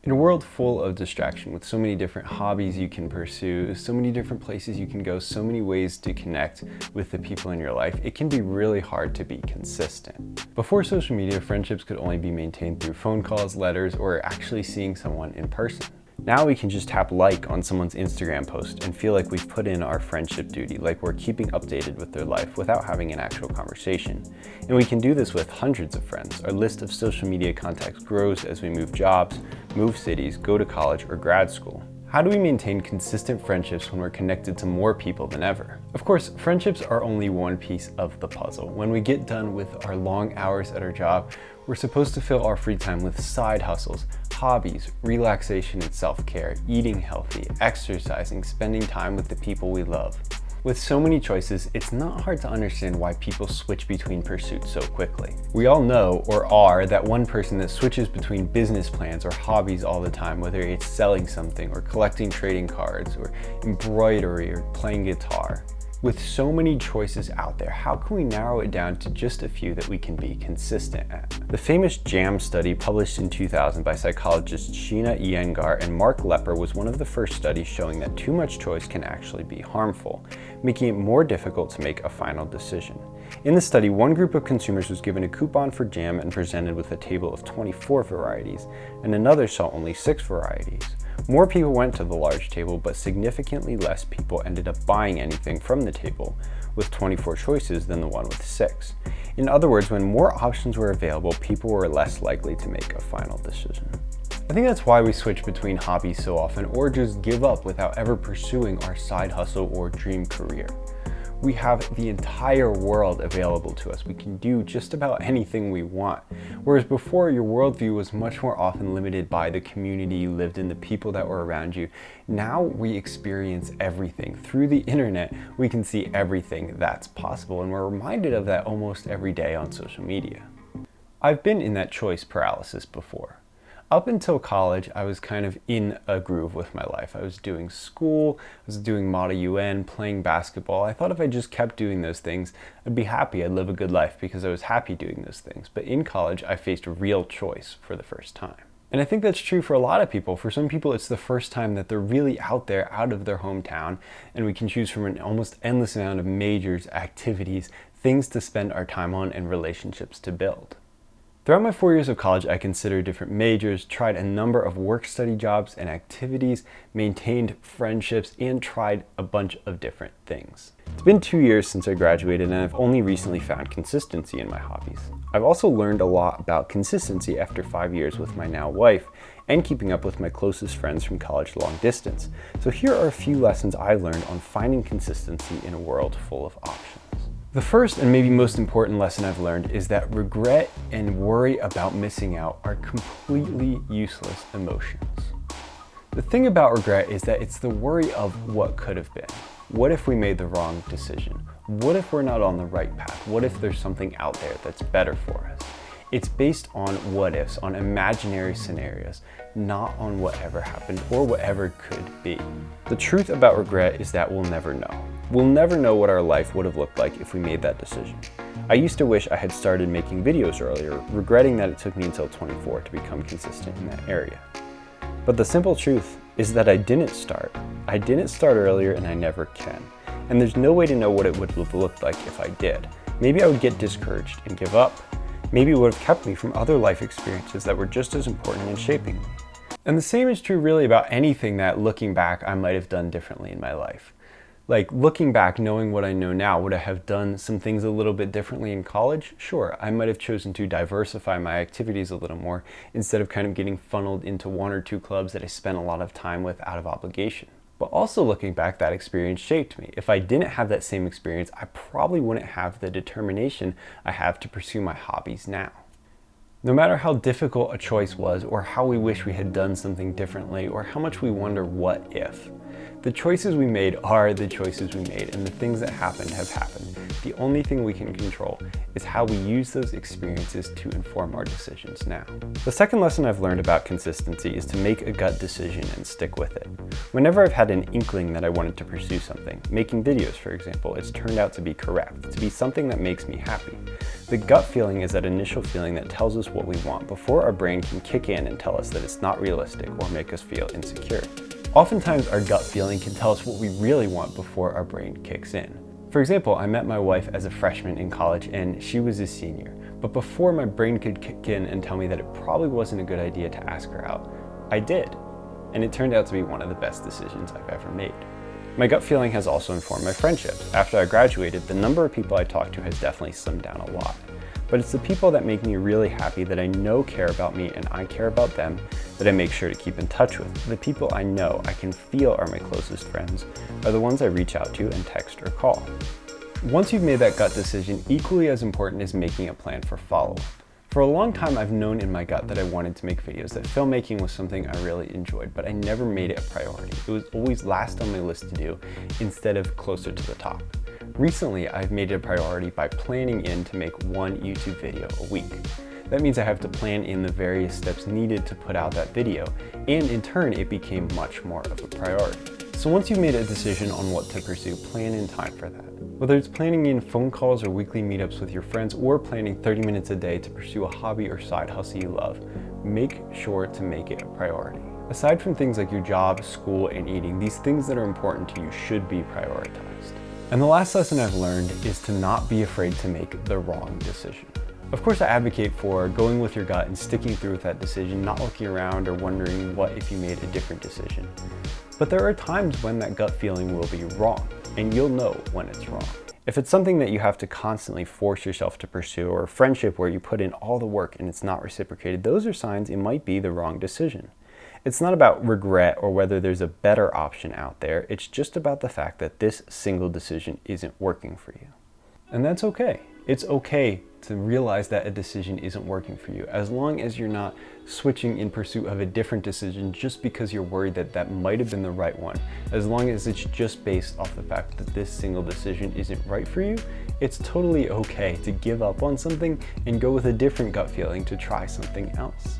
In a world full of distraction, with so many different hobbies you can pursue, so many different places you can go, so many ways to connect with the people in your life, it can be really hard to be consistent. Before social media, friendships could only be maintained through phone calls, letters, or actually seeing someone in person. Now we can just tap like on someone's Instagram post and feel like we've put in our friendship duty, like we're keeping updated with their life without having an actual conversation. And we can do this with hundreds of friends. Our list of social media contacts grows as we move jobs, move cities, go to college or grad school. How do we maintain consistent friendships when we're connected to more people than ever? Of course, friendships are only one piece of the puzzle. When we get done with our long hours at our job, we're supposed to fill our free time with side hustles, hobbies, relaxation and self-care, eating healthy, exercising, spending time with the people we love. With so many choices, it's not hard to understand why people switch between pursuits so quickly. We all know, or are, that one person that switches between business plans or hobbies all the time, whether it's selling something or collecting trading cards or embroidery or playing guitar. With so many choices out there, how can we narrow it down to just a few that we can be consistent at? The famous JAM study published in 2000 by psychologists Sheena Iyengar and Mark Lepper was one of the first studies showing that too much choice can actually be harmful, making it more difficult to make a final decision. In the study, one group of consumers was given a coupon for jam and presented with a table of 24 varieties, and another saw only 6 varieties. More people went to the large table, but significantly less people ended up buying anything from the table with 24 choices than the one with 6. In other words, when more options were available, people were less likely to make a final decision. I think that's why we switch between hobbies so often, or just give up without ever pursuing our side hustle or dream career. We have the entire world available to us. We can do just about anything we want. Whereas before, your worldview was much more often limited by the community you lived in, the people that were around you. Now we experience everything. Through the internet, we can see everything that's possible, and we're reminded of that almost every day on social media. I've been in that choice paralysis before. Up until college, I was kind of in a groove with my life. I was doing school, I was doing Model UN, playing basketball. I thought if I just kept doing those things, I'd be happy, I'd live a good life because I was happy doing those things. But in college, I faced a real choice for the first time. And I think that's true for a lot of people. For some people, it's the first time that they're really out there, out of their hometown, and we can choose from an almost endless amount of majors, activities, things to spend our time on, and relationships to build. Throughout my 4 years of college, I considered different majors, tried a number of work-study jobs and activities, maintained friendships, and tried a bunch of different things. It's been 2 years since I graduated, and I've only recently found consistency in my hobbies. I've also learned a lot about consistency after 5 years with my now wife, and keeping up with my closest friends from college long distance. So here are a few lessons I learned on finding consistency in a world full of options. The first and maybe most important lesson I've learned is that regret and worry about missing out are completely useless emotions. The thing about regret is that it's the worry of what could have been. What if we made the wrong decision? What if we're not on the right path? What if there's something out there that's better for us? It's based on what ifs, on imaginary scenarios, not on whatever happened or whatever could be. The truth about regret is that we'll never know. We'll never know what our life would have looked like if we made that decision. I used to wish I had started making videos earlier, regretting that it took me until 24 to become consistent in that area. But the simple truth is that I didn't start. I didn't start earlier and I never can. And there's no way to know what it would have looked like if I did. Maybe I would get discouraged and give up. Maybe it would have kept me from other life experiences that were just as important in shaping me. And the same is true really about anything that looking back I might have done differently in my life. Like looking back, knowing what I know now, would I have done some things a little bit differently in college? Sure, I might have chosen to diversify my activities a little more instead of kind of getting funneled into 1 or 2 clubs that I spent a lot of time with out of obligation. But also looking back, that experience shaped me. If I didn't have that same experience, I probably wouldn't have the determination I have to pursue my hobbies now. No matter how difficult a choice was, or how we wish we had done something differently, or how much we wonder what if, the choices we made are the choices we made, and the things that happened have happened. The only thing we can control is how we use those experiences to inform our decisions now. The second lesson I've learned about consistency is to make a gut decision and stick with it. Whenever I've had an inkling that I wanted to pursue something, making videos for example, it's turned out to be correct, to be something that makes me happy. The gut feeling is that initial feeling that tells us what we want before our brain can kick in and tell us that it's not realistic or make us feel insecure. Oftentimes, our gut feeling can tell us what we really want before our brain kicks in. For example, I met my wife as a freshman in college and she was a senior, but before my brain could kick in and tell me that it probably wasn't a good idea to ask her out, I did. And it turned out to be one of the best decisions I've ever made. My gut feeling has also informed my friendships. After I graduated, the number of people I talk to has definitely slimmed down a lot. But it's the people that make me really happy, that I know care about me and I care about them, that I make sure to keep in touch with. The people I know I can feel are my closest friends are the ones I reach out to and text or call. Once you've made that gut decision, equally as important is making a plan for follow-up. For a long time, I've known in my gut that I wanted to make videos, that filmmaking was something I really enjoyed, but I never made it a priority. It was always last on my list to do instead of closer to the top. Recently, I've made it a priority by planning in to make one YouTube video a week. That means I have to plan in the various steps needed to put out that video, and in turn, it became much more of a priority. So once you've made a decision on what to pursue, plan in time for that. Whether it's planning in phone calls or weekly meetups with your friends, or planning 30 minutes a day to pursue a hobby or side hustle you love, make sure to make it a priority. Aside from things like your job, school, and eating, these things that are important to you should be prioritized. And the last lesson I've learned is to not be afraid to make the wrong decision. Of course, I advocate for going with your gut and sticking through with that decision, not looking around or wondering what if you made a different decision. But there are times when that gut feeling will be wrong, and you'll know when it's wrong. If it's something that you have to constantly force yourself to pursue, or a friendship where you put in all the work and it's not reciprocated, those are signs it might be the wrong decision. It's not about regret or whether there's a better option out there, it's just about the fact that this single decision isn't working for you. And that's okay. It's okay to realize that a decision isn't working for you, as long as you're not switching in pursuit of a different decision just because you're worried that that might have been the right one. As long as it's just based off the fact that this single decision isn't right for you, it's totally okay to give up on something and go with a different gut feeling to try something else.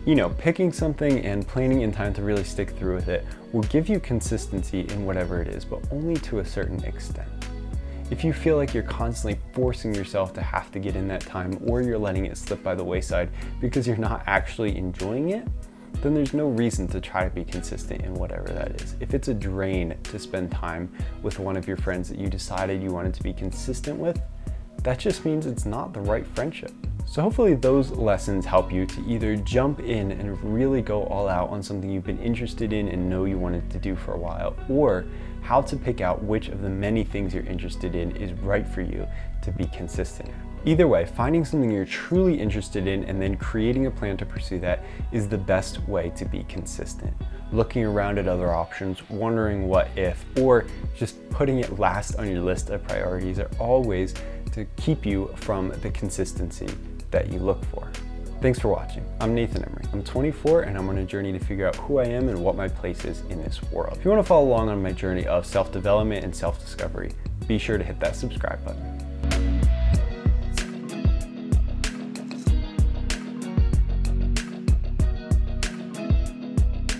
You know, picking something and planning in time to really stick through with it will give you consistency in whatever it is, but only to a certain extent. If you feel like you're constantly forcing yourself to have to get in that time, or you're letting it slip by the wayside because you're not actually enjoying it, then there's no reason to try to be consistent in whatever that is. If it's a drain to spend time with one of your friends that you decided you wanted to be consistent with, that just means it's not the right friendship. So hopefully those lessons help you to either jump in and really go all out on something you've been interested in and know you wanted to do for a while, or how to pick out which of the many things you're interested in is right for you to be consistent at. Either way, finding something you're truly interested in and then creating a plan to pursue that is the best way to be consistent. Looking around at other options, wondering what if, or just putting it last on your list of priorities are all ways to keep you from the consistency that you look for. Thanks for watching. I'm Nathan Emery. I'm 24 and I'm on a journey to figure out who I am and what my place is in this world. If you want to follow along on my journey of self-development and self-discovery, be sure to hit that subscribe button.